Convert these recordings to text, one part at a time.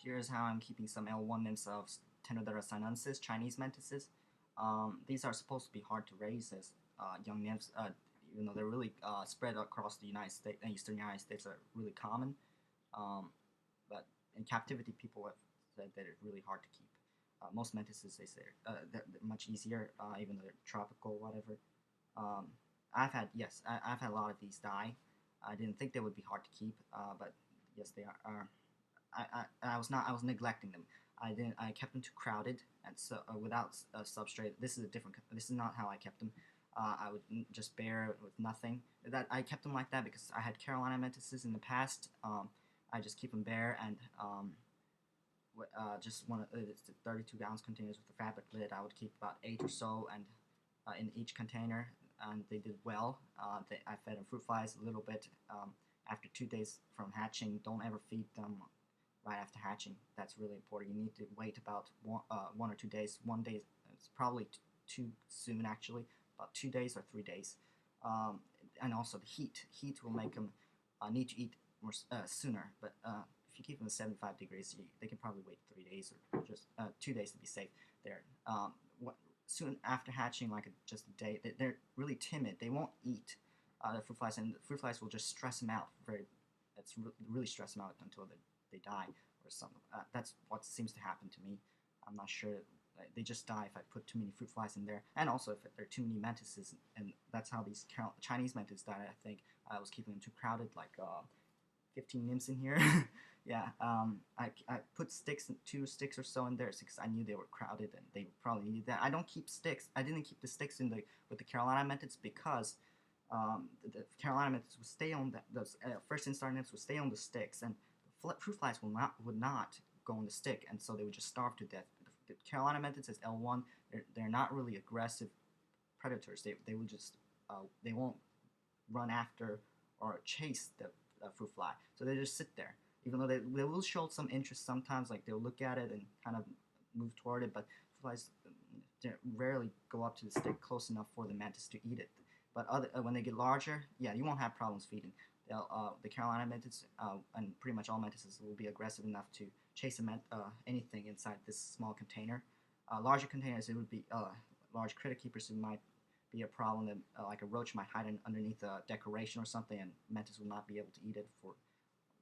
Here's how I'm keeping some L1 nymphs of Tenodera sinensis, Chinese mantises. These are supposed to be hard to raise as young nymphs, even though they're really spread across the United States and Eastern United States are really common. But in captivity, people have said that it's really hard to keep. Most mantises, they say, they're much easier, even though they're tropical, whatever. I've had a lot of these die. I didn't think they would be hard to keep, but yes, they are. I was neglecting them. I kept them too crowded, and so without substrate. This is a different. This is not how I kept them. I would just bear with nothing. That I kept them like that because I had Carolina mantises in the past. I just keep them bare and just one. It's 32-ounce containers with a fabric lid. I would keep about 8 or so, and in each container, and they did well. I fed them fruit flies a little bit after 2 days from hatching. Don't ever feed them right after hatching. That's really important. You need to wait about 1 or 2 days. 1 day it's probably too soon actually. About 2 days or 3 days. And also the heat. Heat will make them need to eat more sooner. But if you keep them at 75 degrees, they can probably wait 3 days or just 2 days to be safe. There. Soon after hatching, like just a day, they're really timid. They won't eat the fruit flies, and the fruit flies will just stress them out. It's really stress them out until they die or something. That's what seems to happen to me. I'm not sure. They just die if I put too many fruit flies in there, and also if there are too many mantises, and that's how these Chinese mantises died. I think I was keeping them too crowded, like 15 nymphs in here. Yeah, I put sticks, 2 sticks or so in there because I knew they were crowded and they probably needed that. I don't keep sticks. I didn't keep the sticks with the Carolina mantids because the Carolina mantids would stay on those first instar nymphs would stay on the sticks, and the fruit flies would not go on the stick, and so they would just starve to death. The Carolina mantids as L1, they're not really aggressive predators. They will just they won't run after or chase the fruit fly, so they just sit there. Even though they will show some interest sometimes, like they'll look at it and kind of move toward it, but flies rarely go up to the stick close enough for the mantis to eat it. But when they get larger, yeah, you won't have problems feeding. The Carolina mantids and pretty much all mantises will be aggressive enough to chase anything inside this small container. Larger containers, it would be large critter keepers. It might be a problem that like a roach might hide underneath a decoration or something, and mantis will not be able to eat it for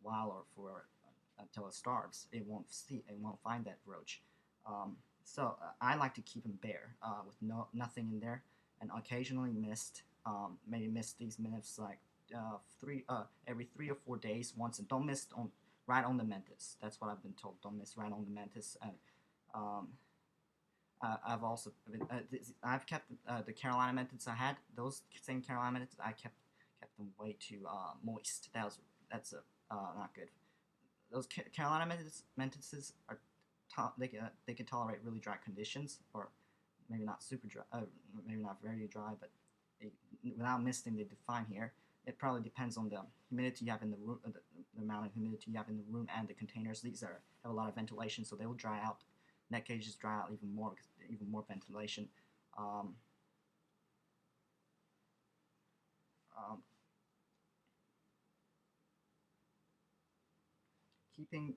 while or for until it starves. It won't find that roach. So I like to keep them bare with nothing in there, and occasionally mist. Maybe mist these nymphs like every 3 or 4 days once, and don't mist on right on the mantis. That's what I've been told. Don't mist right on the mantis. And I've also I've kept the Carolina mantids I had. Those same Carolina mantids I kept them way too moist. That's not good. Those Carolina mantises are they can tolerate really dry conditions, or maybe not super dry, maybe not very dry, but without misting they do fine here. It probably depends on the humidity you have in the room, the amount of humidity you have in the room and the containers. These have a lot of ventilation, so they will dry out. Net cages dry out even more because even more ventilation. Keeping